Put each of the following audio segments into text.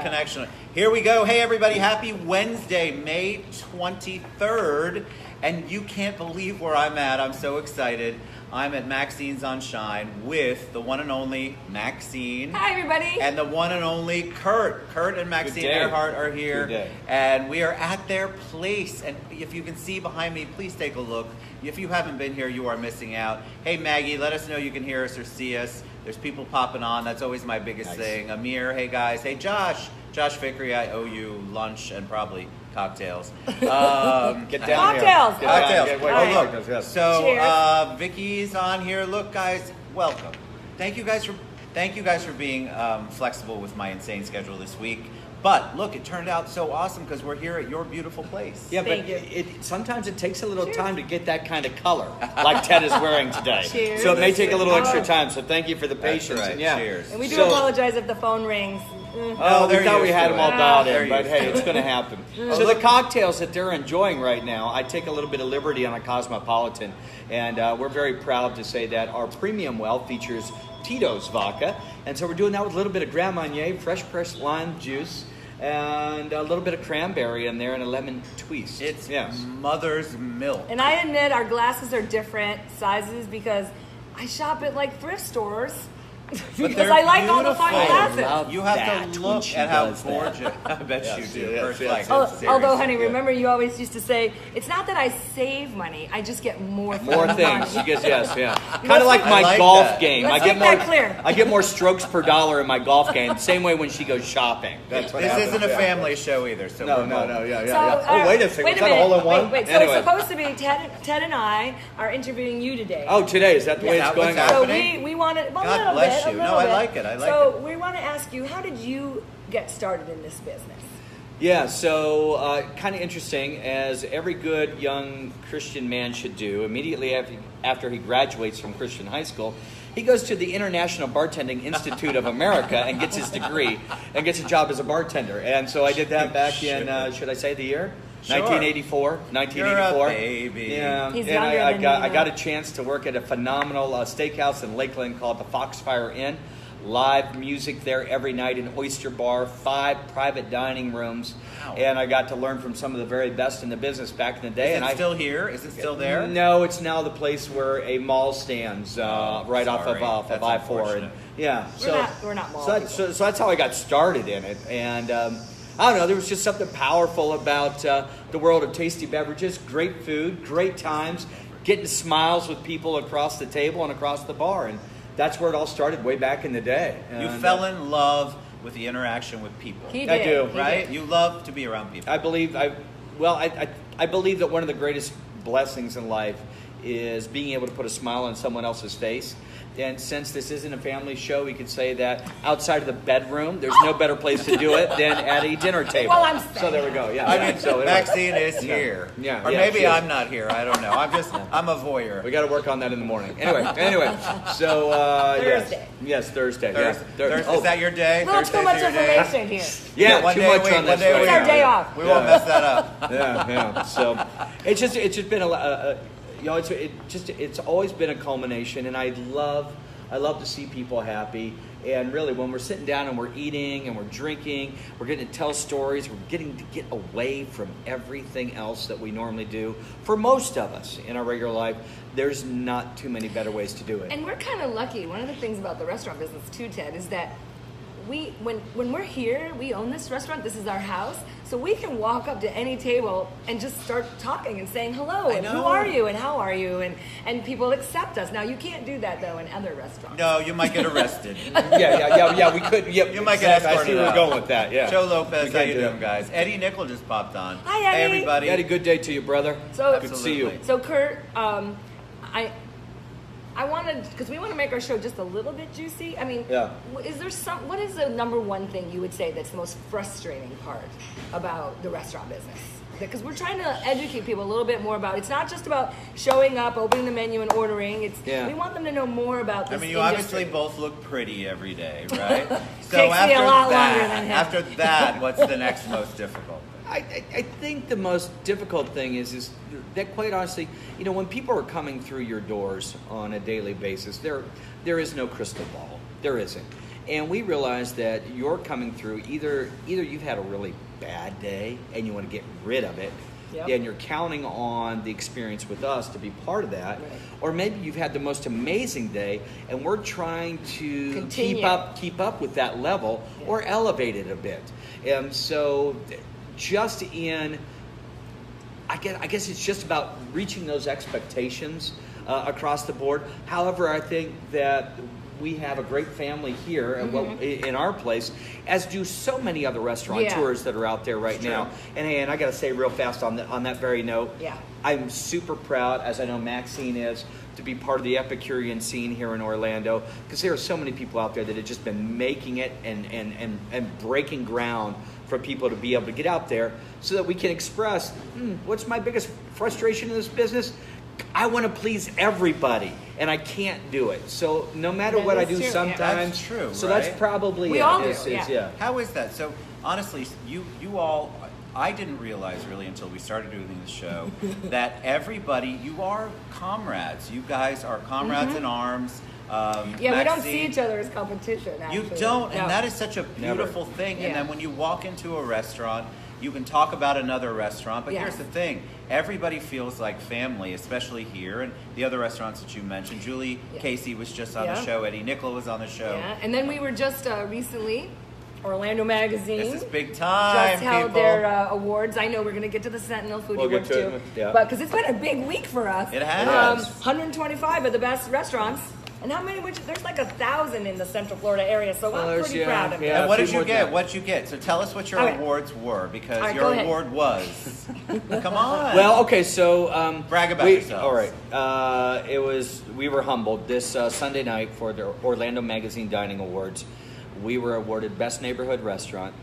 connection. Here we go. Hey, everybody. Happy Wednesday, May 23rd. And you can't believe where I'm at. I'm so excited. I'm at Maxine's on Shine with the one and only Maxine. Hi, everybody. And the one and only Kirt. Kirt and Maxine Earhart are here. Good day. And we are at their place. And if you can see behind me, please take a look. If you haven't been here, you are missing out. Hey, Maggie, let us know you can hear us or see us. There's people popping on. That's always my biggest thing. Amir, hey, guys. Hey, Josh. Josh Vickery, I owe you lunch and probably cocktails. Get down Cocktails. here. Cocktails. Look. So Vicky's on here. Look, guys, welcome. Thank you guys for being flexible with my insane schedule this week. But look, it turned out so awesome because we're here at your beautiful place. Yeah, Thank but you. sometimes it takes a little time to get that kind of color, like Ted is wearing today. Cheers. So it may take a little extra time. So thank you for the That's patience. right. And yeah. Cheers. And we do apologize if the phone rings. Oh, we thought we had them all dialed in, but hey, it's going to happen. Oh, So the cocktails that they're enjoying right now, I take a little bit of liberty on a Cosmopolitan, and we're very proud to say that our premium well features Tito's vodka, and so we're doing that with a little bit of Grand Marnier, fresh pressed lime juice, and a little bit of cranberry in there, and a lemon twist. It's mother's milk. And I admit our glasses are different sizes because I shop at like thrift stores. Because I like all the fine glasses. You have that to when look she at how does that. gorgeous. I bet you do. Yes, First yes, like, yes. Although, honey, seriously. remember you always used to say, it's not that I save money, I just get more for More the things. money. Yes. Kind of like I my like golf that. game. Let's I get make that clear. I get more strokes per dollar in my golf game. Same way when she goes shopping. That's what This happens, isn't a yeah. family show either. So No, we're both- So, Oh, wait a second. Wait Was a that a minute. hole in one? Wait. So Anyway. it's supposed to be Ted and I are interviewing you today. Oh, today, is that the way Yeah, it's going what's on? So happening? we wanted, well, God a little bless bit, you. a No, little I bit. like it. I like So we want to ask you, how did you get started in this business? Yeah, so kind of interesting, as every good young Christian man should do, immediately after he graduates from Christian high school, he goes to the International Bartending Institute of America and gets his degree and gets a job as a bartender. And so I did that back in, should I say the year? Sure. 1984. You're a baby. Yeah, He's and younger I than got me, I got a chance to work at a phenomenal steakhouse in Lakeland called the Foxfire Inn. Live music there every night, an oyster bar, 5 private dining rooms, Wow. and I got to learn from some of the very best in the business back in the day. Is it still here? Is it still there? No, it's now the place where a mall stands right off sorry. of That's I-4. unfortunate. And, yeah, We're not mall so people. that's how I got started in it, and I don't know, there was just something powerful about the world of tasty beverages, great food, great times, getting smiles with people across the table and across the bar, and that's where it all started way back in the day. You And, fell in love with the interaction with people. He I did. do, He Right? did. You love to be around people. I believe I believe that one of the greatest blessings in life is being able to put a smile on someone else's face. And since this isn't a family show, we could say that outside of the bedroom, there's no better place to do it than at a dinner table. Well, I'm so there we go. Yeah. I mean, so anyway. Maxine is here. Yeah, Or yeah, maybe she is. I'm not here. I don't know. I'm a voyeur. We got to work on that in the morning. Anyway. So Thursday. Yes, Thursday. Thursday. Yeah. Thursday. Is that your day? A little too Thursday's much your day? information here. Yeah, one too day a much week, on one this. day a right week. It's our now. day off. We won't mess that up. Yeah. So it's just been it's always been a culmination, and I love to see people happy. And really, when we're sitting down and we're eating and we're drinking, we're getting to tell stories, we're getting to get away from everything else that we normally do. For most of us in our regular life, there's not too many better ways to do it. And we're kind of lucky. One of the things about the restaurant business too, Ted, is that when we're here, we own this restaurant. This is our house, so we can walk up to any table and just start talking and saying hello and who know. are you and how are you, and people accept us. Now you can't do that though in other restaurants. No, you might get arrested. Yeah, we could. Yeah, You might get exactly. I see escorted where we're out. going with that. Yeah. Joe We Lopez, how can't you do doing, that. guys? Eddie Nickel just popped on. Hi, Hey, Eddie. everybody. You had a good day to you, brother. So good to see you. Absolutely. So Kurt, I wanted, because we want to make our show just a little bit juicy. I mean, Yeah. what is the number one thing you would say that's the most frustrating part about the restaurant business? Because we're trying to educate people a little bit more about, it's not just about showing up, opening the menu and ordering. We want them to know more about this I mean, you industry. obviously both look pretty every day, right? Takes me a lot longer than him. After that, what's the next most difficult? I think the most difficult thing is that, quite honestly, when people are coming through your doors on a daily basis, there is no crystal ball. There isn't. And we realized that you're coming through, either you've had a really bad day and you want to get rid of it, Yep. and you're counting on the experience with us to be part of that, Right. or maybe you've had the most amazing day and we're trying to Continue. keep up with that level Yeah. or elevate it a bit. And so just I guess it's just about reaching those expectations across the board. However, I think that we have a great family here in our place, as do so many other restaurateurs that are out there right now. And I got to say real fast on that very note, Yeah. I'm super proud, as I know Maxine is, to be part of the Epicurean scene here in Orlando, because there are so many people out there that have just been making it and breaking ground for people to be able to get out there so that we can express, what's my biggest frustration in this business? I want to please everybody, and I can't do it. So no matter That what I is do true, yeah. sometimes, That's true, so right? that's probably We it. all do, Yeah. How is that? So honestly, you all, I didn't realize really until we started doing the show that everybody, you are comrades. You guys are comrades in arms. Yeah, we don't Maxine, see each other as competition. Actually. You don't, No. and that is such a beautiful thing. And Yeah. then when you walk into a restaurant, you can talk about another restaurant, but Yes. here's the thing. Everybody feels like family, especially here, and the other restaurants that you mentioned. Julie Yeah. Casey was just on the Yeah. show. Eddie Nicola was on the show. Yeah, and then we were just recently, Orlando Magazine. This is big time, Just held people. their awards. I know we're going to get to the Sentinel Food We'll get Awards to too, it, yeah. but because it's been a big week for us. It has. 125 of the best restaurants, and how many? There's like 1,000 in the Central Florida area, so Well, I'm there's- pretty yeah, proud of yeah. it. And what a few did you more get? than that. What'd you get? So tell us what your Okay. awards were, because All right, your go ahead. award was. Come on. Well, okay, so Brag about yourselves. All right, we were humbled this Sunday night for the Orlando Magazine Dining Awards. We were awarded Best Neighborhood Restaurant,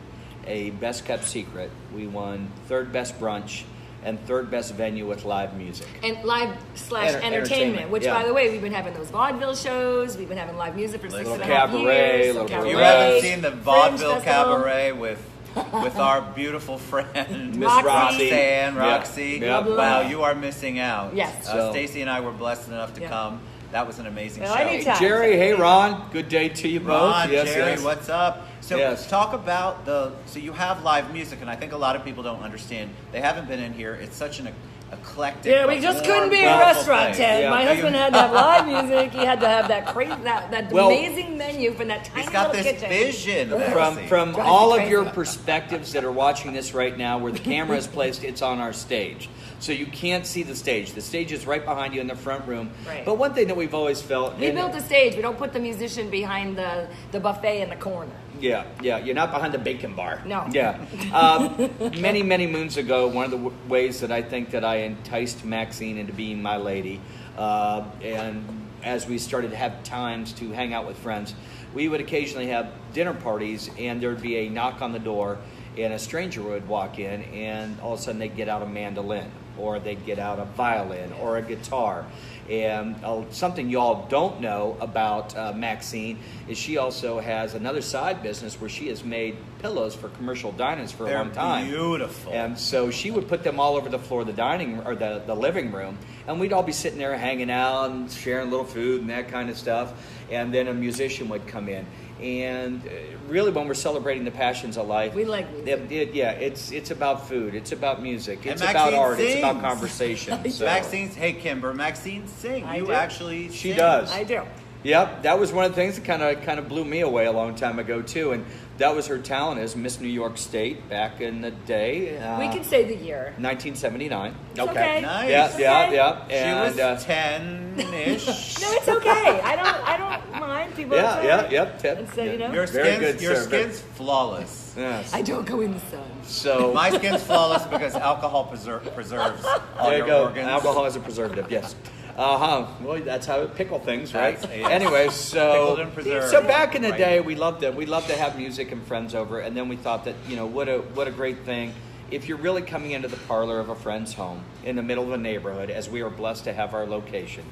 a Best Kept Secret. We won third best brunch and third best venue with live music. And live / entertainment, entertainment, which yeah. by the way, we've been having those vaudeville shows. We've been having live music for 6.5 cabaret, years. little If cabaret. you cabaret, haven't seen the Fringe vaudeville Festival. cabaret with our beautiful friend Miss Roxy. Roxanne, Yeah. Roxy, Yeah. wow, you are missing out. Yes. So- Stacy and I were blessed enough to Yeah. come. That was an amazing Well, show. anytime. Jerry, hey Ron, good day to you both. Ron, Yes, Jerry, yes. what's up? So Yes. talk about so you have live music, and I think a lot of people don't understand. They haven't been in here. It's such an eclectic. Yeah, we just couldn't be a wonderful restaurant, place. Ted. Yeah. My husband had to have live music. He had to have that crazy, that Well, amazing menu from that tiny He's got little this kitchen. vision. From Maxine. from Drives all me of crazy. your perspectives that are watching this right now, where the camera is placed, it's on our stage. So you can't see the stage. The stage is right behind you in the front room. Right. But one thing that we've always felt... We and- built a stage. We don't put the musician behind the buffet in the corner. Yeah, you're not behind the bacon bar. No. Yeah. Many, many moons ago, one of the ways that I think that I enticed Maxine into being my lady, and as we started to have times to hang out with friends, we would occasionally have dinner parties, and there would be a knock on the door, and a stranger would walk in, and all of a sudden they'd get out a mandolin, or they'd get out a violin, or a guitar. And something y'all don't know about Maxine is she also has another side business where she has made pillows for commercial diners for a They're long time. beautiful. And so she would put them all over the floor of the dining or the living room, and we'd all be sitting there hanging out and sharing a little food and that kind of stuff. And then a musician would come in. And really, when we're celebrating the passions of life, We like music. it's about food, it's about music, And it's about Maxine art, it's about sings. conversation. So. Hey Kimber, Maxine sing. I You do. actually She sing. does. I do. Yep, that was one of the things that kind of blew me away a long time ago too, and that was her talent as Miss New York State back in the day. We can say the year. 1979. It's okay. Nice. Yeah, Okay. yeah. She And, was 10-ish. No, it's okay. I don't mind people. yep. Ted. It's, you know, Your Very skin's, good, your sir. skin's flawless. Yes. I don't go in the sun. So My skin's flawless because alcohol preserves all there you your go. organs. Alcohol is a preservative. Yes. Well, that's how it pickle things, right? That's it. Anyway, so Pickled and preserved. so back in the Right. day, we loved to have music and friends over, and then we thought that what a great thing. If you're really coming into the parlor of a friend's home in the middle of a neighborhood, as we are blessed to have our location,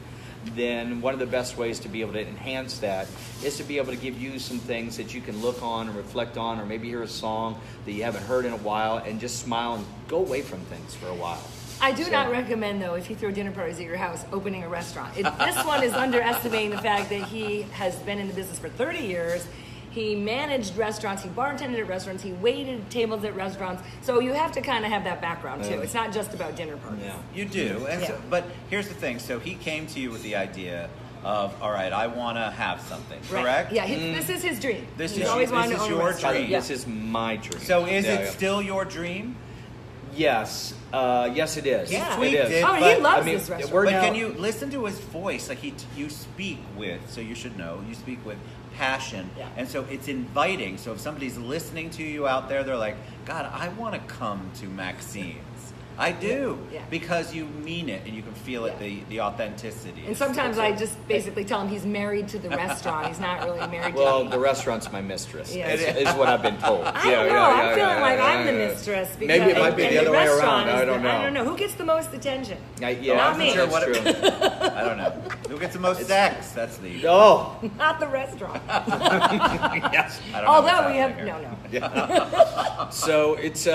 then one of the best ways to be able to enhance that is to be able to give you some things that you can look on and reflect on, or maybe hear a song that you haven't heard in a while, and just smile and go away from things for a while. I do not recommend, though, if you throw dinner parties at your house, opening a restaurant. This one is underestimating the fact that he has been in the business for 30 years. He managed restaurants. He bartended at restaurants. He waited tables at restaurants. So you have to kind of have that background too. It's not just about dinner parties. Yeah. You do. And Yeah. so, but here's the thing. So he came to you with the idea of, all right, I want to have something, Right. correct? Yeah, this is his dream. This He's is- always this wanted is to own your a restaurant. dream. Yeah. This is my dream. So is Yeah, it yeah. still your dream? Yes. Yes, it is. Yeah. It tweaked is. it, Oh, he but- loves I mean, this restaurant. we're But now- can you listen to his voice? Like you speak with, so you should know, you speak with passion. Yeah. And so it's inviting. So if somebody's listening to you out there, they're like, God, I want to come to Maxine's. I do. Yeah. Because you mean it and you can feel it, Yeah. the authenticity. And sometimes I just basically tell him he's married to the restaurant. He's not really married Well, to me. the restaurant's my mistress. Yeah. Is what I've been told. I don't know. I'm feeling like I'm the mistress. Because Maybe it might be and the other way restaurant around. is I don't know. I don't know. Who gets the most attention? Yeah, Not I'm me. sure What that's it- true. I don't know. Who gets the most sex? That's the. Oh, Not the restaurant. yes. I don't know what's Although we have happening here. no. So it's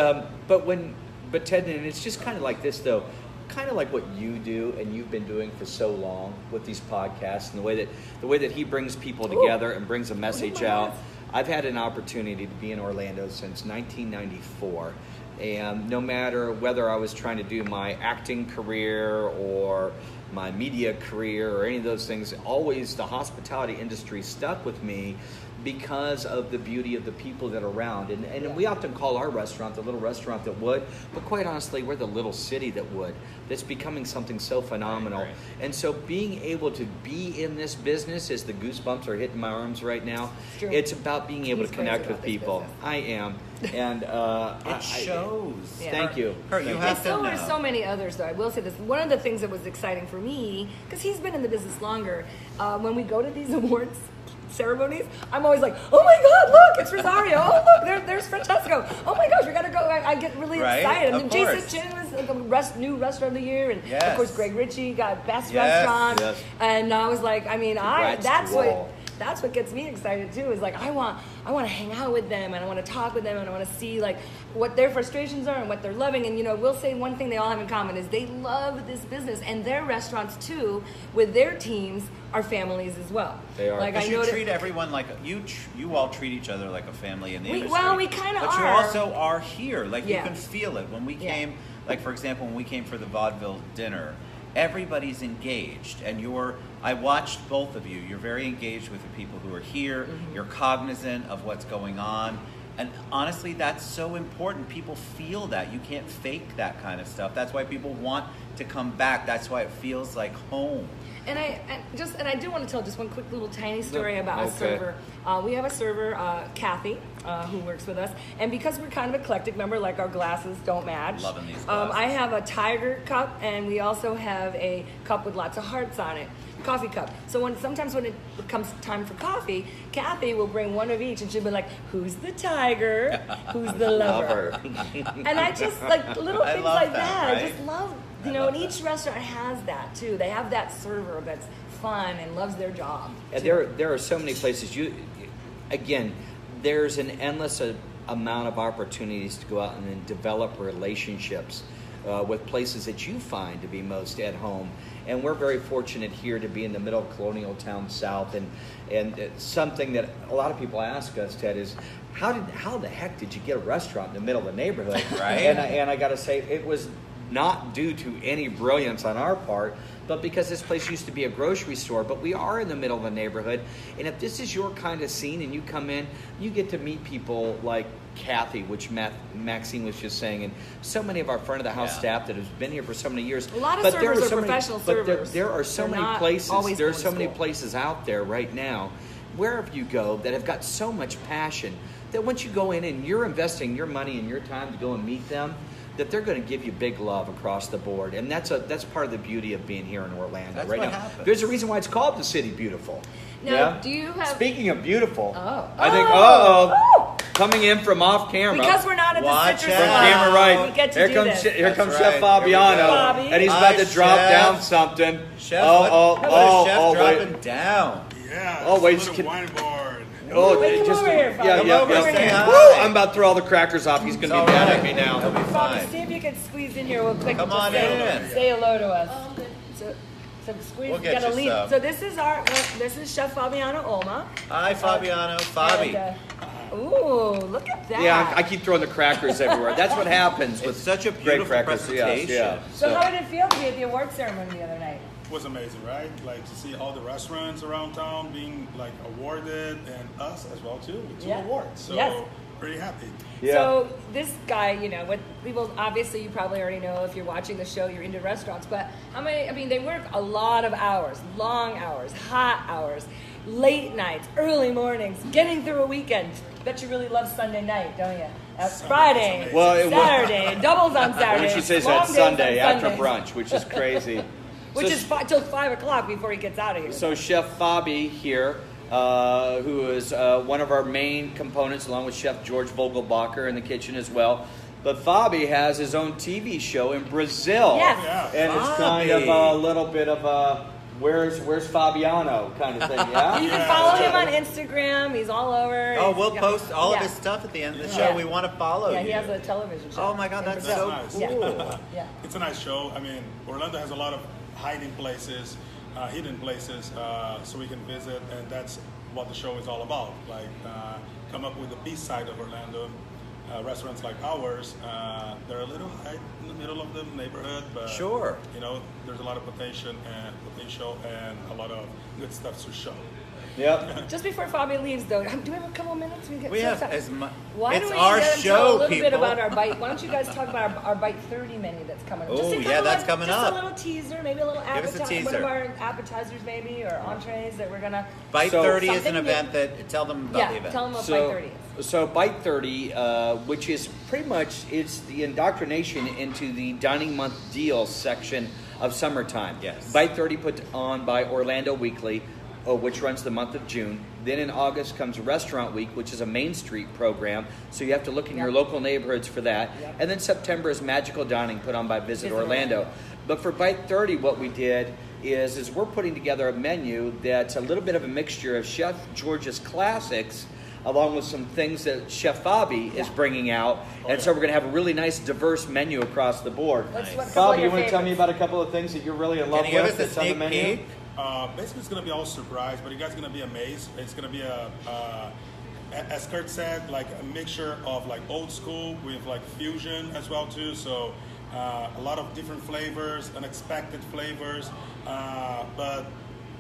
but Ted, and it's just kind of like this though, kind of like what you do and you've been doing for so long with these podcasts and the way that he brings people together and brings a message my out. goodness. I've had an opportunity to be in Orlando since 1994, and no matter whether I was trying to do my acting career or my media career or any of those things, always the hospitality industry stuck with me because of the beauty of the people that are around. And we often call our restaurant the little restaurant that would, but quite honestly, we're the little city that would. That's becoming something so phenomenal. Right. And so being able to be in this business, as the goosebumps are hitting my arms right now, It's true. it's about being able He's to crazy connect about with this people. business. I am. And It shows. Yeah. Thank you. Kurt, you Thank have And to so know. are so many others, though. I will say this. One of the things that was exciting for me, because he's been in the business longer, when we go to these awards ceremonies, I'm always like, oh my God, look, it's Rosario. Oh, look, there's Francesco. Oh my gosh, we got to go. I get really Right, excited. of And then course. Jason Chin was like a new restaurant of the year. And of Yes. course, Greg Ritchie got best Yes, restaurant. yes. And I was like, I mean, Congrats that's to what... all. That's what gets me excited too. Is like I want to hang out with them and I want to talk with them and I want to see like what their frustrations are and what they're loving. And we'll say one thing they all have in common is they love this business and their restaurants too. With their teams are families as well. They are. Like Because I you know treat everyone like you all treat each other like a family in the We- industry. well, we kinda But you are. also are here. Like Yeah. you can feel it when we Yeah. came. Like for example, when we came for the vaudeville dinner, everybody's engaged, and I watched both of you. You're very engaged with the people who are here. Mm-hmm. You're cognizant of what's going on. And honestly, that's so important. People feel that. You can't fake that kind of stuff. That's why people want to come back. That's why it feels like home. And I do want to tell just one quick little tiny story about a Okay. server. We have a server, Kathy, who works with us, and because we're kind of eclectic, remember, like our glasses don't match. Loving these glasses. I have a tiger cup, and we also have a cup with lots of hearts on it, coffee cup. So sometimes when it comes time for coffee, Kathy will bring one of each, and she'll be like, "Who's the tiger? Who's the lover?" And I just like little I things love like that, that. right? I just love. I And love each that. restaurant has that too. They have that server that's fun and loves their job. And too. there are so many places. Again, there's an endless amount of opportunities to go out and then develop relationships with places that you find to be most at home. And we're very fortunate here to be in the middle of colonial town south. And something that a lot of people ask us, Ted, is how the heck did you get a restaurant in the middle of the neighborhood? Right. And I got to say, it was not due to any brilliance on our part, but because this place used to be a grocery store. But we are in the middle of the neighborhood, and if this is your kind of scene and you come in, you get to meet people like Kathy, which Maxine was just saying, and so many of our front of the house Yeah. staff that has been here for so many years. A lot of But there servers are so many- professional but servers. there are so They're many not places. always There are going so to many school. places out there right now, wherever you go, that have got so much passion that once you go in and you're investing your money and your time to go and meet them, that they're going to give you big love across the board. And that's part of the beauty of being here in Orlando That's right what now. happens. There's a reason why it's called the City Beautiful. Now, do you have- Speaking of beautiful, Oh. I think, Oh. coming in from off camera. Because we're not at the Watch citrus out. from club, camera right. we get to here do comes this. Here That's comes right. Chef Here we Fabiano, go. Bobby. and he's Hi, about to drop Chef. down something. Chef, oh, what oh, is oh, Chef oh, dropping wait. down? Yeah, Oh, wait, it's a just little wine bar. Oh, Wait, come just over here, Fabi. yeah, Come yeah, over, yeah. say hi. Woo! I'm about to throw all the crackers off. He's going It's to be all mad at right. me now. He'll be Bobby, fine. see if you can squeeze in here real quick. Come and just on say, in. Say hello to us. So, Some squeeze. We'll We get gotta you leave. some. So this is Chef Fabiano Olma. Hi, Fabiano. Fabi. And, ooh, look at that. Yeah, I keep throwing the crackers everywhere. That's what happens with It's such a great beautiful crackers. presentation. Yes, yeah. So how did it feel to be at the award ceremony the other night? It was amazing, right? Like to see all the restaurants around town being like awarded, and us as well too with 2 Yeah. awards. So Yes. pretty happy. Yeah. So this guy, what people obviously you probably already know if you're watching the show, you're into restaurants. But they work a lot of hours, long hours, hot hours, late nights, early mornings, getting through a weekend. Bet you really love Sunday night, don't you? Sunday Friday, is Well, Saturday, doubles on Saturday. When she says long that days Sunday on after Sundays. brunch, which is crazy. Which So- is till 5 o'clock before he gets out of here. So Chef Fabi here, who is one of our main components, along with Chef George Vogelbacher in the kitchen as well. But Fabi has his own TV show in Brazil. Yes. Yeah. And it's kind of a little bit of a, where's Fabiano kind of thing, yeah? You can Yeah. follow him on Instagram. He's all over. Oh, He's we'll got- post all of yeah. his stuff at the end of the Yeah. show. We want to follow Yeah, you. he has a television show. Oh my God, in that's Brazil. so That's Yeah. cool. Yeah. It's a nice show. I mean, Orlando has a lot of hiding places, hidden places, so we can visit, and that's what the show is all about. Like, come up with the beach side of Orlando. Restaurants like ours, they're a little high in the middle of the neighborhood, but Sure. there's a lot of potential and a lot of good stuff to show. Yep. Just before Fabi leaves, though, do we have a couple of minutes? We have as much. Why It's don't we our get into show, a little people. bit about our bite? Why don't you guys talk about our Bite 30 menu that's coming up? Oh, Just a yeah, couple that's of- coming just up. a little teaser, maybe a little Give us a appetizer. One teaser. of our appetizers, maybe, or entrees that we're gonna. Bite So- 30 is an Something event that. Tell them about the Yeah, event. tell them what Bite 30 is. So Bite 30, which is pretty much it's the indoctrination into the dining month deal section of summertime. Yes. Bite 30 put on by Orlando Weekly, which runs the month of June. Then in August comes Restaurant Week, which is a Main Street program. So you have to look in your Yep. local neighborhoods for that. Yep. And then September is Magical Dining put on by Visit Visit Orlando. Orlando. But for Bite 30, what we did is we're putting together a menu that's a little bit of a mixture of Chef George's classics along with some things that Chef Fabi is bringing out. And so we're going to have a really nice, diverse menu across the board. Let's Nice. what- a couple of Fabi, your you want to tell me favorites. about a couple of things that you're really in love Can you give with us a that's on the sneak menu? peek? Basically, it's gonna be all surprise, but you guys are gonna be amazed. It's gonna be as Kurt said, like a mixture of like old school with like fusion as well too. So a lot of different flavors, unexpected flavors, but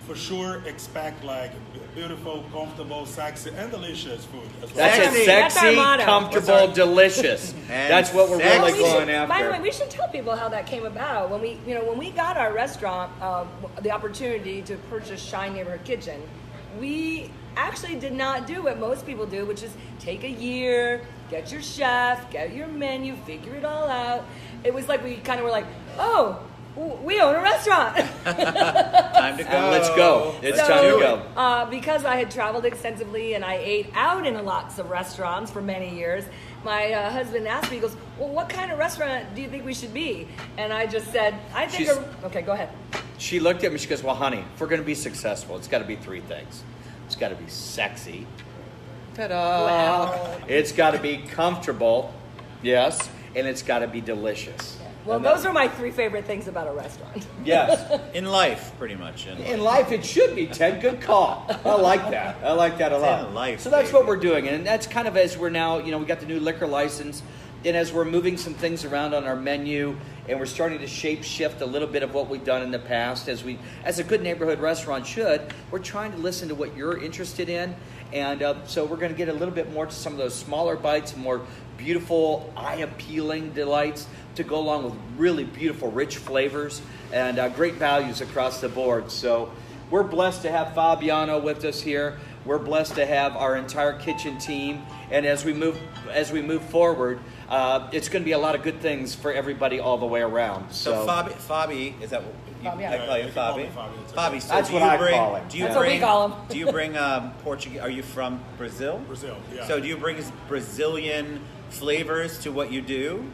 for sure expect like beautiful, comfortable, sexy, and delicious food as well. That's Sexy. it. That's our Sexy, motto. comfortable, What's our- delicious. And That's what we're sexy. really we going should, after. By the way, we should tell people how that came about. When we got our restaurant, the opportunity to purchase Shine Neighborhood Kitchen, we actually did not do what most people do, which is take a year, get your chef, get your menu, figure it all out. It was like we kind of were like, oh, we own a restaurant. Time to go. And let's go. It's Let's time to do go. it. Because I had traveled extensively and I ate out in lots of restaurants for many years, my husband asked me, he goes, well, what kind of restaurant do you think we should be? And I just said, I think, okay, go ahead. She looked at me, she goes, well, honey, if we're going to be successful, it's got to be three things. It's got to be sexy. Ta-da! Wow. It's got to be comfortable. Yes. And it's got to be delicious. Well, And those that- are my three favorite things about a restaurant. Yes. In life, pretty much. In life, it should be, Ted. Good call. I like that. I like that a It's lot. in life, So that's baby. what we're doing. And that's kind of as we're now, we got the new liquor license. And as we're moving some things around on our menu and we're starting to shape shift a little bit of what we've done in the past as a good neighborhood restaurant should, we're trying to listen to what you're interested in. And so we're going to get a little bit more to some of those smaller bites, more beautiful, eye-appealing delights to go along with really beautiful, rich flavors and great values across the board. So we're blessed to have Fabiano with us here. We're blessed to have our entire kitchen team. And as we move forward, it's going to be a lot of good things for everybody all the way around. So Fabi, is that what you, Fabi, I call you you can call Fabi? me Fabi, it's Fabi, okay. so That's do what you I bring, call him. Do you That's what we bring, call him. Do you bring Portuguese? Are you from Brazil? Brazil, yeah. So do you bring Brazilian flavors to what you do?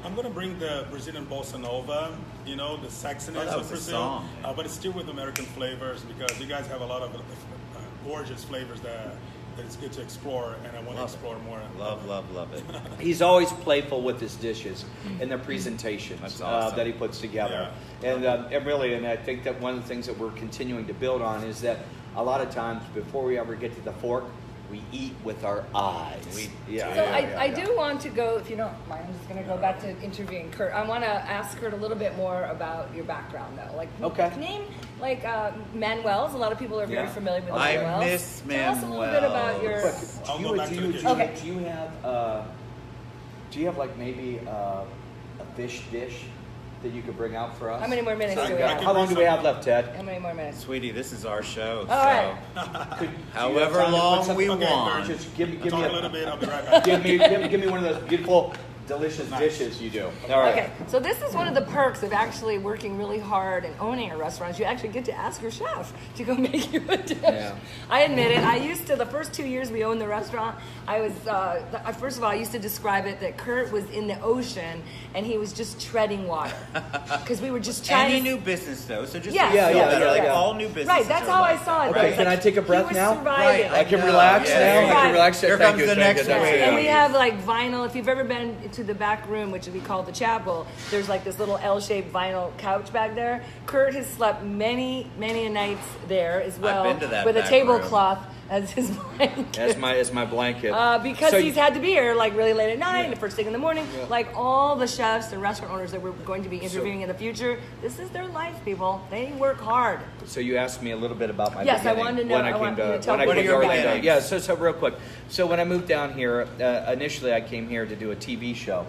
I'm gonna bring the Brazilian bossa nova, the sexiness Oh, that of was a Brazil, song. but it's still with American flavors because you guys have a lot of gorgeous flavors that it's good to explore, and I want to explore more. Love it. He's always playful with his dishes and the presentations That's awesome. that he puts together. And really, and I think that one of the things that we're continuing to build on is that a lot of times before we ever get to the fork, we eat with our eyes. So I do want to go, if you don't mind, I'm just going to go back to interviewing Kirt. I want to ask Kirt a little bit more about your background, though. Like, name like Manuel's. A lot lot of people are very familiar with Manuel's. I miss Manuel's. Tell us a little bit about your. Do you have like maybe a fish dish that you could bring out for us? How many more minutes do we have? How long do we have left, Ted? How many more minutes? Sweetie, this is our show. All right. However long we want. Just give me a little bit. I'll be right back. give me one of those beautiful, delicious dishes you do. All right. Okay, so this is one of the perks of actually working really hard and owning a restaurant. You actually get to ask your chef to go make you a dish. Yeah. I admit it. I used to, the first 2 years we owned the restaurant, I was, first of all, I used to describe it that Kirt was in the ocean and he was just treading water. Because we were just trying Any new business, though, so just Yeah, feel better. yeah, Like yeah. all new businesses. Right, that's how I saw it. Okay, It's can like I take a breath he was now? surviving. Right, I can know. relax Yeah, now. yeah, I can yeah. relax. Here Thank comes you, the thank next you, thank wave. you. And we have like vinyl. If you've ever been to the back room, which we call the chapel, there's like this little L-shaped vinyl couch back there. Kirt has slept many nights there as well, been to that with a back tablecloth as his blanket. As my blanket. Because So he's had to be here like really late at night and first thing in the morning. Like all the chefs and restaurant owners that we're going to be interviewing in the future, this is their life, people. They work hard. So you asked me a little bit about my Yes, I beginning. wanted to know- When I I want came you to, to tell when I me what came are to your Orlando. beginnings? Yeah, so real quick. So when I moved down here, initially I came here to do a TV show.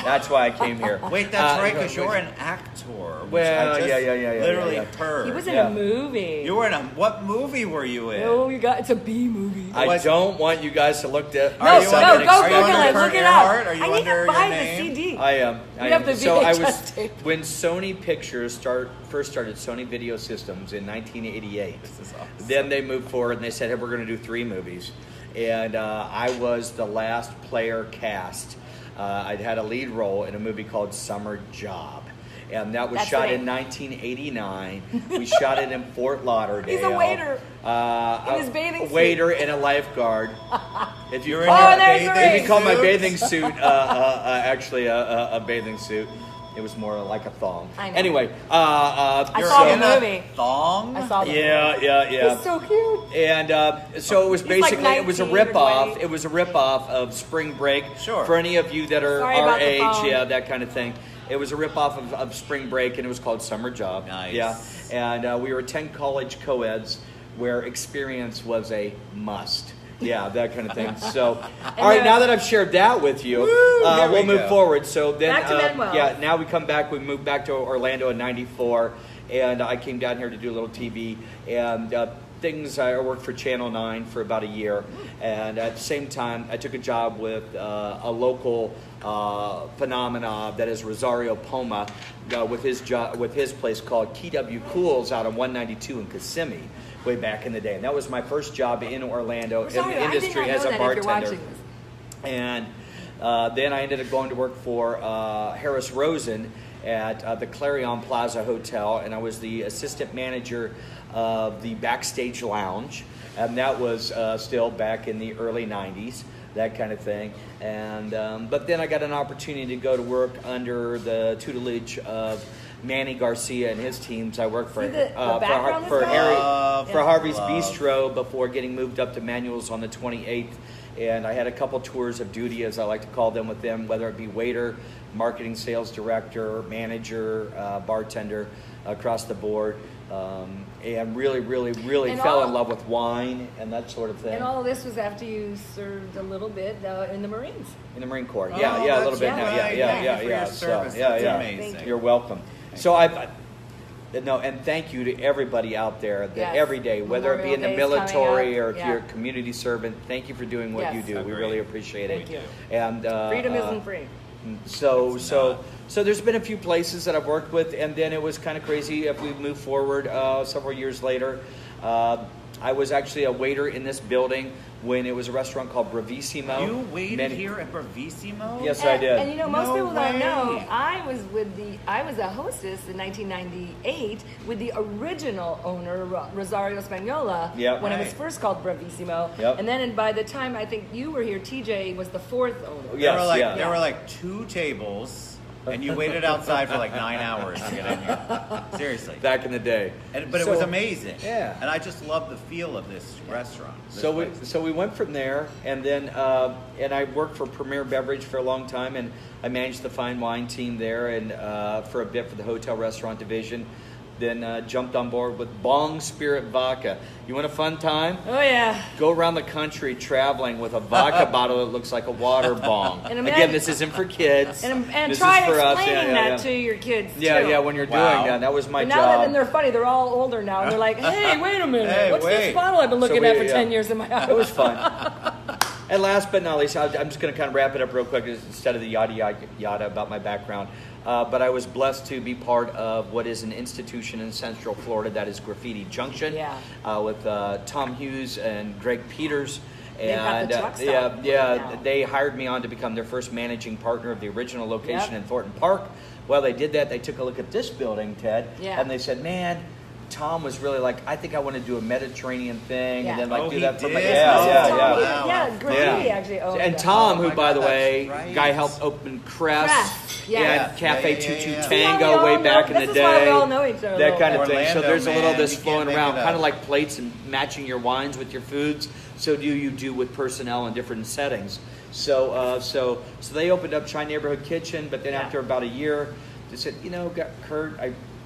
That's why I came here. Wait, that's right, because you're an actor. which Well, I just yeah, literally yeah. heard. He was in Yeah. a movie. You were in a, what movie were you in? No, you got, it's a B movie. I don't want you guys to look at. Are No, you go under- Google are you it. under Look Kirt it up. Earhart? Are you I need under to buy your the name? CD. I am. We have the So I VHS was tape. when Sony Pictures first started Sony Video Systems in 1988. This is awesome. Then they moved forward and they said, "Hey, we're going to do 3 movies," and I was the last player cast. I'd had a lead role in a movie called Summer Job. And that was That's shot the in name. 1989. We shot it in Fort Lauderdale. He's a waiter. In his bathing a suit. waiter and a lifeguard. If You're in Oh, your there's bathing the if ring. you call my suit? bathing suit actually a bathing suit, it was more like a thong. I know. Anyway, You're saw the in a movie. thong? I saw the yeah. He's so cute. And so it was He's like basically it was a 19 or rip-off. 20. It was a rip-off of Spring Break. Sure. For any of you that are Sorry our about the age, phone. yeah, that kind of thing. It was a rip-off of Spring Break, and it was called Summer Job. Nice. Yeah. And we were 10 college co-eds where experience was a must. Yeah, that kind of thing. So, all right, now that I've shared that with you, here we we'll move go. forward. So then, Back to Manuel. yeah, now we come back. We moved back to Orlando in '94, and I came down here to do a little TV and things. I worked for Channel 9 for about a year, and at the same time, I took a job with a local phenomena that is Rosario Poma with his place called KW Cools out on 192 in Kissimmee. Way back in the day, and that was my first job in Orlando Sorry, in the industry I did not as know a that if you're bartender. watching this. And then I ended up going to work for Harris Rosen at the Clarion Plaza Hotel, and I was the assistant manager of the backstage lounge, and that was still back in the early 90s, that kind of thing. And but then I got an opportunity to go to work under the tutelage of Manny Garcia and his teams. I worked for See the background for is Harry Love, for Harvey's love. Bistro before getting moved up to Manuel's on the 28th. And I had a couple tours of duty, as I like to call them, with them, whether it be waiter, marketing, sales director, manager, bartender, across the board. And really And fell all- in love with wine and that sort of thing. And all of this was after you served a little bit in the Marines. In the Marine Corps. Oh, Yeah, a little that's bit now. right. Yeah. Thank you for your So, service. yeah, That's yeah. amazing. Thank You're welcome. So and thank you to everybody out there that Yes. every day, whether it be in the Memorial Day's military coming up. or if Yeah. you're a community servant, thank you for doing what Yes. you do. We Agreed. really appreciate it. Thank you. And Freedom isn't free. So there's been a few places that I've worked with, and then it was kind of crazy if we move forward several years later. I was actually a waiter in this building when it was a restaurant called Bravissimo. You waited here at Bravissimo? Yes, I did. And you know, most No people don't know, way. I was a hostess in 1998 with the original owner, Rosario Spagnola, Yep. when it was Right. first called Bravissimo. Yep. And then by the time I think you were here, TJ was the fourth owner. Yeah. There were like yeah. there were like 2 tables, and you waited outside for like 9 hours to get in here. Seriously. Back in the day. But it was amazing. Yeah. And I just love the feel of this restaurant. this So place. we went from there, and then and I worked for Premier Beverage for a long time, and I managed the fine wine team there, and for a bit for the hotel restaurant division. Then jumped on board with Bong Spirit Vodka. You want a fun time? Oh yeah. Go around the country traveling with a vodka bottle that looks like a water bong. And Again, imagine- this isn't for kids. And This try is for us. explaining that to your kids Yeah, too. yeah. When you're Wow. doing that, that was my And now that, job. and they're funny, they're all older now. And they're like, hey, wait a minute. Hey, What's wait. this bottle I've been looking we- at for yeah. 10 years in my house? It was fun. And last but not least, I'm just going to kind of wrap it up real quick instead of the yada yada about my background. But I was blessed to be part of what is an institution in Central Florida that is Graffiti Junction. Yeah. With Tom Hughes and Greg Peters. They've got the truck stop now. They hired me on to become their first managing partner of the original location Yep. in Thornton Park. Well, they did that. They took a look at this building, Ted, Yeah. and they said, man, Tom was really like, I think I want to do a Mediterranean thing, Yeah. and then like Oh, do he that for my did? yeah, Oh, yeah, Tom, yeah. wow. yeah, Graffiti actually owned And it. Tom, Oh who my by God, the way, that's right. guy helped open Crest, Crest, yeah. and Cafe Yeah, yeah, yeah, 22 yeah. See how we Tango all way know- back in the this is day. why we all know each other a That little kind of bit. thing. So Orlando, there's a little of man, this you can't flowing make around, it up. kind of like plates and matching your wines with your foods. So you do with personnel in different settings. So they opened up Chai Neighborhood Kitchen, but then Yeah. after about a year, they said, Kurt,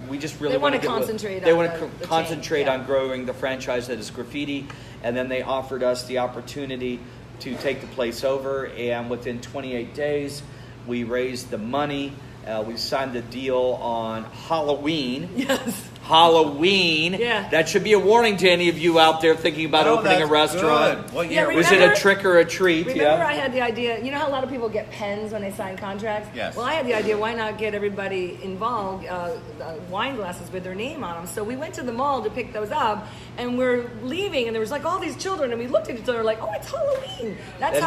we just really They want wanna to concentrate They on want the to chain, concentrate yeah. on growing the franchise that is Graffiti, and then they offered us the opportunity to take the place over, and within 28 days, we raised the money. We signed the deal on Halloween. Yes. Halloween. Yeah. That should be a warning to any of you out there thinking about Oh, opening a that's restaurant. good. What Yeah, year Was Remember- it a trick or a treat? Remember I had the idea, you know how a lot of people get pens when they sign contracts? Yes. Well, I had the idea, why not get everybody involved, wine glasses with their name on them? So we went to the mall to pick those up, and we're leaving, and there was like all these children, and we looked at each other like, oh, it's Halloween. That's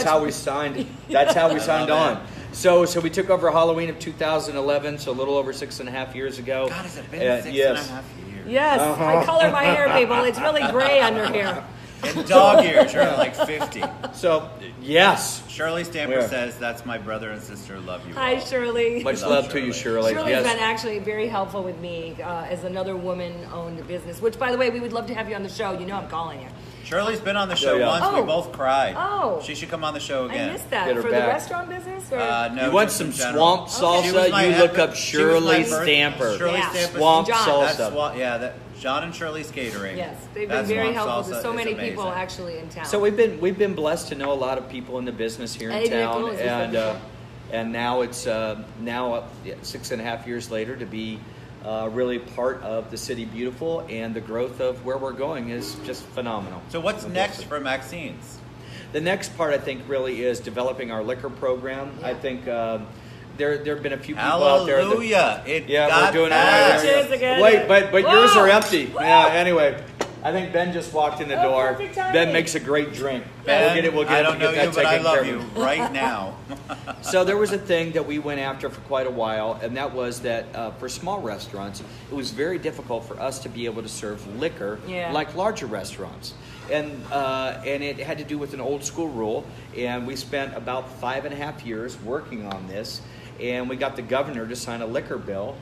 how we signed. That's how we signed love on. So we took over Halloween of 2011, so a little over 6.5 years ago. God, has it been Uh, 6.5 yes. years? Yes, I color my hair, people. It's really gray under here. And dog ears, you're like 50. So yes, Shirley Stamper Yeah. says, that's my brother and sister, love you Hi, all." Shirley. much Love love to you, Shirley. Shirley. Shirley's Yes. been actually very helpful with me as another woman-owned business, which, by the way, we would love to have you on the show. You know I'm calling you. Shirley's been on the show Yeah. once. Oh. We both cried. Oh. She should come on the show again. I missed that. Get her For back. the restaurant business? Or? No, You want just some in general. swamp She was salsa? my You look up she was my Shirley birth- Stamper. Shirley Yeah. Stamper. Swamp John. That's salsa. that John and Shirley's catering. Yes, they've That been very swamp helpful to salsa so is many people amazing. actually in town. So we've been blessed to know a lot of people in the business here in Eddie town, Nichols, we've said before. and now it's 6.5 years later to be really part of the City Beautiful, and the growth of where we're going is just phenomenal. So what's next for Maxine's? The next part, I think, really is developing our liquor program. Yeah. I think there have been a few people out there. Hallelujah! Yeah, got we're doing it passed. right. Cheers again. Wait, but yours Whoa! are empty. Whoa! Yeah. Anyway, I think Ben just walked in the Oh, door. perfect timing. Ben makes a great drink. Ben, We'll get I don't know that you, but I taken love care you of. right now. So there was a thing that we went after for quite a while, and that was that for small restaurants, it was very difficult for us to be able to serve liquor Yeah. like larger restaurants. And it had to do with an old school rule, and we spent about 5.5 years working on this, and we got the governor to sign a liquor bill,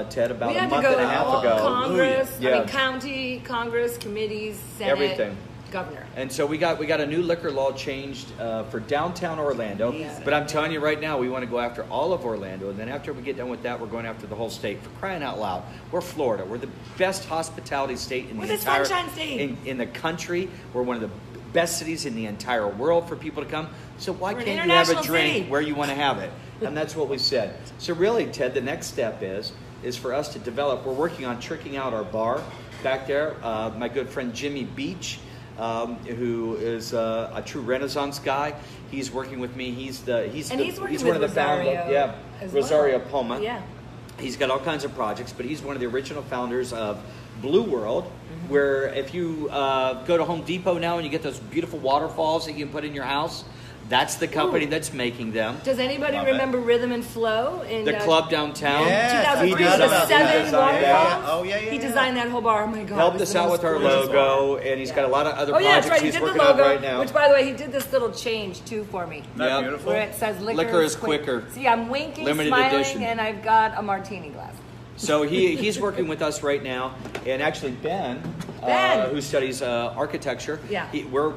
Ted, about we a had to month go and a to half all ago. Congress, Yeah. county, Congress, committees, Senate, Everything. governor. And so we got a new liquor law changed for downtown Orlando. Yeah. But I'm telling you right now, we want to go after all of Orlando. And then after we get done with that, we're going after the whole state. For crying out loud, we're Florida. We're the best hospitality state in We're the the entire Sunshine State. in the country. We're one of the best cities in the entire world for people to come. So why We're an can't you have a international drink city. where you want to have it? And that's what we said. So really, Ted, the next step is for us to develop. We're working on tricking out our bar back there. My good friend Jimmy Beach, who is a true Renaissance guy. He's working with me. He's working one with of the founders. Rosario Yeah, as Rosario well. Poma. Yeah. He's got all kinds of projects, but he's one of the original founders of Blue World, where if you go to Home Depot now and you get those beautiful waterfalls that you can put in your house, that's the company that's making them. Does anybody Love it. remember Rhythm and Flow in The club downtown. Yes, 2003 he with did. the 7 Designed waterfalls? that. Oh, yeah, He designed that whole bar. Oh my God. Helped it was us the out most with our gorgeous logo, bar. and he's Yeah. got a lot of other Oh yeah, projects that's right. He he's did the working on logo, right now. which by the way, he did this little change too for me. Isn't that Yep. beautiful? Where it says Liquor is quicker. See, I'm winking, Limited smiling, edition. and I've got a martini glass. So he's working with us right now, and actually Ben. Who studies architecture. Yeah. We're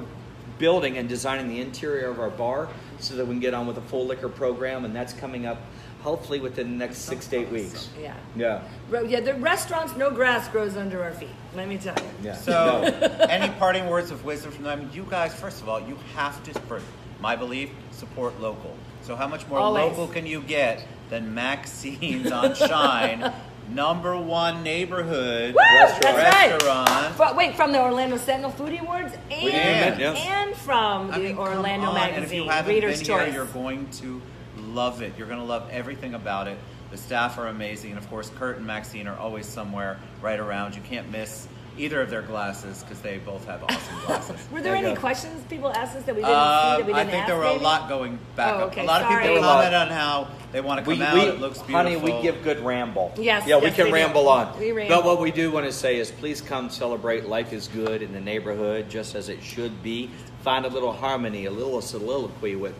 building and designing the interior of our bar so that we can get on with a full liquor program, and that's coming up hopefully within the next 6 to 8 weeks. Yeah. Yeah. Yeah, the restaurants, no grass grows under our feet. Let me tell you. Yeah. So, any parting words of wisdom from them? You guys, first of all, you have to, for my belief, support local. So, how much more Always. local can you get than Maxine's on Shine, #1 neighborhood Woo! That's right. restaurant? Wait, from the Orlando Sentinel Foodie Awards and from the I mean, Orlando come on. Magazine, And if you haven't Reader's been Choice. here, you're going to love it. You're going to love everything about it. The staff are amazing, and of course, Kirt and Maxine are always somewhere right around. You can't miss either of their glasses because they both have awesome glasses. Were there There you any go. questions people asked us that we didn't see that we didn't I think ask, there were a maybe? lot going back Oh, up. okay, A lot of sorry. people There were a lot. comment on how they want to come out. It looks beautiful. Honey, we give good ramble. Yes, Yeah, we yes, can we do. ramble on. We ramble. But what we do want to say is please come celebrate. Life is good in the neighborhood, just as it should be. Find a little harmony, a little soliloquy with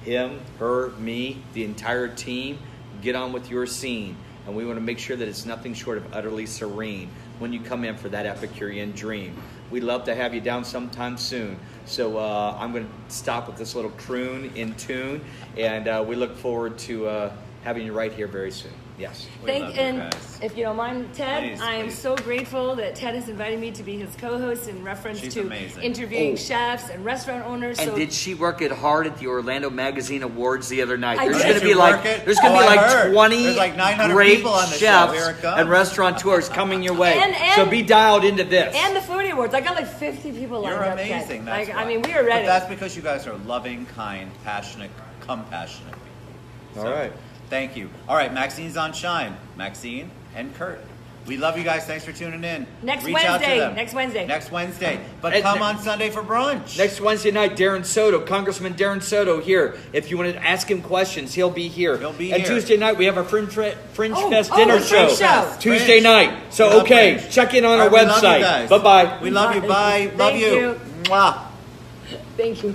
him, her, me, the entire team. Get on with your scene. And we want to make sure that it's nothing short of utterly serene when you come in for that Epicurean dream. We'd love to have you down sometime soon. So I'm going to stop with this little croon in tune, and we look forward to having you right here very soon. Yes. We love you And guys. if you don't mind, Ted, Please, I am please. so grateful that Ted has invited me to be his co-host in reference She's to amazing. interviewing Oh. chefs and restaurant owners. And so did she work it hard at the Orlando Magazine Awards the other night? I There's did. going to Did be you like work it? there's going to Oh, be I like heard. 20 There's like 900 great people on the show. chefs Here it comes. and restaurateurs coming your way. And- so be dialed into this. and the Foodie Awards. I got like 50 people lined You're up. Ted. amazing. That's Like, why. I mean, we are ready. But that's because you guys are loving, kind, passionate, compassionate people. All right. Thank you. All right, Maxine's on Shine. Maxine and Kirt. We love you guys. Thanks for tuning in. Next Reach out to Wednesday. them. Next Wednesday. Next Wednesday. But And come ne- on Sunday for brunch. Next Wednesday night, Darren Soto, Congressman Darren Soto here. If you want to ask him questions, he'll be here. He'll be and here. Tuesday night, we have our Fringe Oh, Fest oh, dinner the show. Fringe show. Tuesday Fringe. night. So, We love okay, Fringe. check in on All our right, we love you website. guys. Bye-bye. We love you. Bye. Love Thank you. you. Mwah. Thank you.